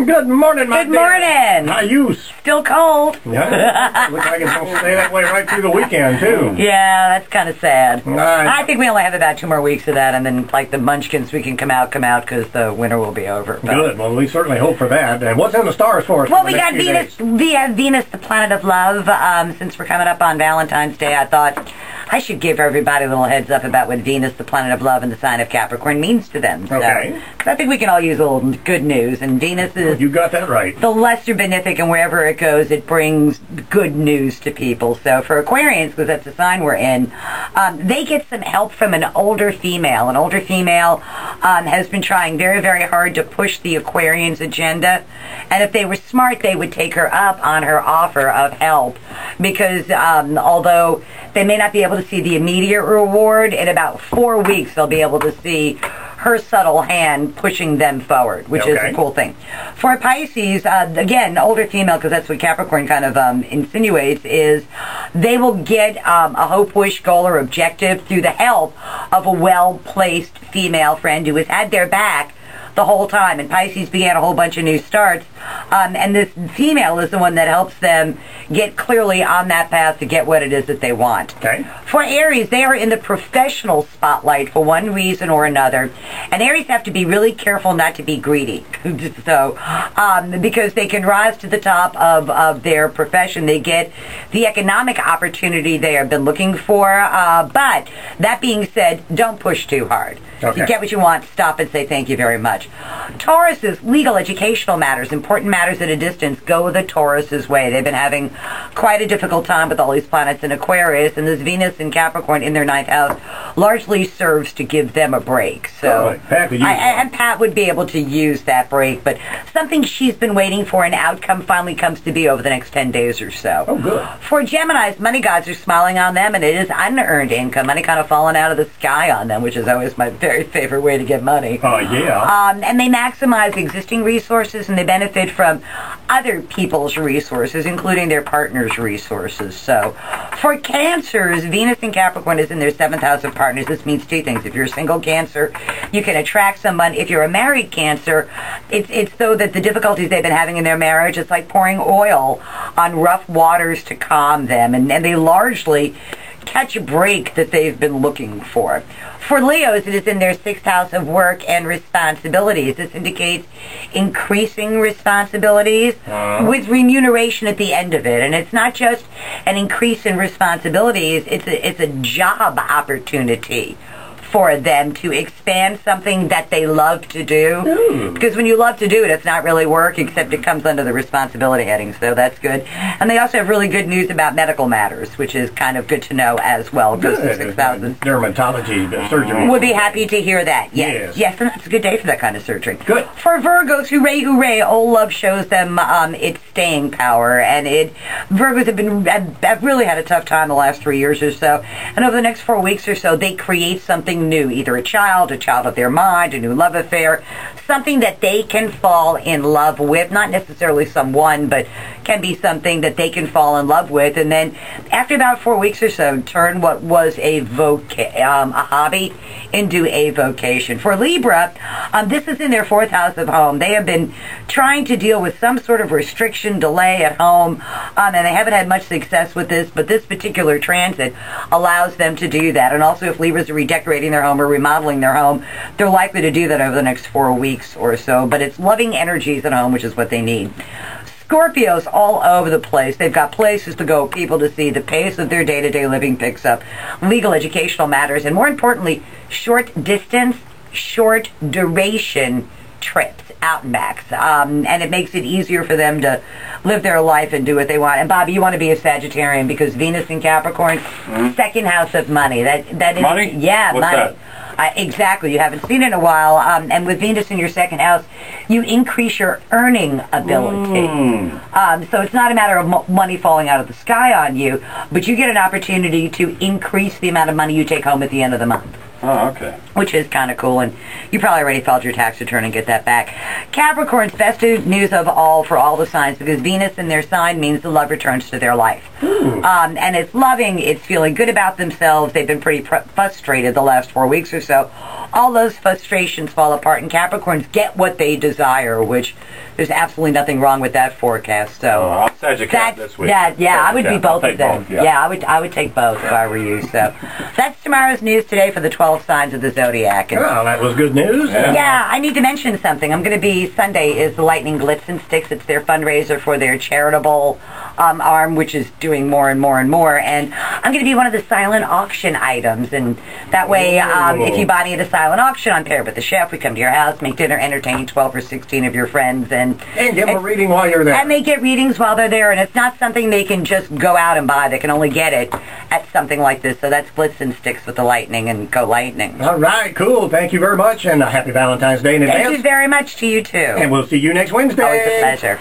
Good morning, my Good morning. How you? Still cold. Yeah. Looks like it's going to stay that way right through the weekend, too. Yeah, that's kind of sad. Right. I think we only have about 2 more weeks of that, and then, like the munchkins, we can come out, because the winter will be over. But. Good. Well, we certainly hope for that. And what's in the stars for us? Well, for the we got next few Venus. days? We have Venus, the planet of love. Since we're coming up on Valentine's Day, I thought I should give everybody a little heads up about what Venus, the planet of love, and the sign of Capricorn means to them. Okay. So I think we can all use a little good news. And Venus is You got that right. the lesser benefic, and wherever it goes, it brings good news to people. So for Aquarians, because that's the sign we're in, they get some help from an older female. An older female has been trying very, very hard to push the Aquarians' agenda. And if they were smart, they would take her up on her offer of help. Because although they may not be able to see the immediate reward, in about 4 weeks they'll be able to see her subtle hand pushing them forward, which is a cool thing. For Pisces, again, older female, because that's what Capricorn kind of insinuates, is they will get a hope, wish, goal, or objective through the help of a well-placed female friend who has had their back the whole time. And Pisces began a whole bunch of new starts, and this female is the one that helps them get clearly on that path to get what it is that they want. Okay. For Aries, they are in the professional spotlight for one reason or another, and Aries have to be really careful not to be greedy. So, because they can rise to the top of their profession, they get the economic opportunity they have been looking for, but that being said, don't push too hard. If you get what you want, stop and say thank you very much. Taurus's legal, educational matters, important matters at a distance, go the Taurus's way. They've been having quite a difficult time with all these planets in Aquarius, and this Venus in Capricorn in their 9th house largely serves to give them a break. So, and Pat would be able to use that break, but something she's been waiting for, an outcome finally comes to be over the next 10 days or so. Oh, good. For Geminis, money gods are smiling on them, and it is unearned income, money kind of falling out of the sky on them, which is always my very favorite way to get money. Oh, yeah. And they maximize existing resources, and they benefit from other people's resources, including their partner's resources. So, for Cancers, Venus in Capricorn is in their 7th house of partners. This means 2 things. If you're a single Cancer, you can attract someone. If you're a married Cancer, it's so that the difficulties they've been having in their marriage, it's like pouring oil on rough waters to calm them, and they largely catch a break that they've been looking for. For Leos, it is in their 6th house of work and responsibilities. This indicates increasing responsibilities with remuneration at the end of it. And it's not just an increase in responsibilities, it's a job opportunity for them to expand something that they love to do. Because when you love to do it, it's not really work, except it comes under the responsibility heading, so that's good. And they also have really good news about medical matters, which is kind of good to know as well. Good. Dermatology surgery. Would be happy to hear that. Yes. Yes, and that's a good day for that kind of surgery. Good. For Virgos, hooray, hooray, old love shows them its staying power, and Virgos have really had a tough time the last 3 years or so, and over the next 4 weeks or so, they create something new, either a child of their mind, a new love affair, something that they can fall in love with, not necessarily someone, but can be something that they can fall in love with, and then after about 4 weeks or so, turn what was a hobby into a vocation. For Libra, this is in their 4th house of home. They have been trying to deal with some sort of restriction, delay at home, and they haven't had much success with this, but this particular transit allows them to do that. And also, if Libras are redecorating their home or remodeling their home, they're likely to do that over the next 4 weeks or so, but it's loving energies at home, which is what they need. Scorpios all over the place. They've got places to go, people to see. The pace of their day-to-day living picks up. Legal, educational matters, and more importantly, short distance, short duration trips, out and backs. And it makes it easier for them to live their life and do what they want. And Bobby, you want to be a Sagittarian because Venus in Capricorn, 2nd house of money. That is money? Yeah, what's money. That? Exactly. You haven't seen it in a while. And with Venus in your 2nd house, you increase your earning ability. So it's not a matter of money falling out of the sky on you, but you get an opportunity to increase the amount of money you take home at the end of the month. Oh, okay. Which is kind of cool, and you probably already filed your tax return and get that back. Capricorn's best news of all for all the signs, because Venus in their sign means the love returns to their life. And it's loving, it's feeling good about themselves. They've been pretty frustrated the last 4 weeks or so. all those frustrations fall apart, and Capricorns get what they desire, which there's absolutely nothing wrong with that forecast. So I'll send you a cat this week. I would be both I'll of them. take both, yeah. I would take both if I were you. So that's tomorrow's news today for the 12 signs of the zodiac. And Well, that was good news. yeah, I need to mention something. I'm going to be, Sunday is the Lightning Glitz and Sticks. It's their fundraiser for their charitable arm, which is doing more and more and more. And I'm going to be one of the silent auction items. And that way, if you buy me at a silent auction, I'm paired with the chef. We come to your house, make dinner, entertain 12 or 16 of your friends. And And give them a reading while you're there. And they get readings while they're there. And it's not something they can just go out and buy. They can only get it at something like this. So that's Glitz and Sticks with the Lightning, and go Lightning. All right, cool. Thank you very much, and a happy Valentine's Day in advance. Thank you very much to you, too. And we'll see you next Wednesday. Always a pleasure.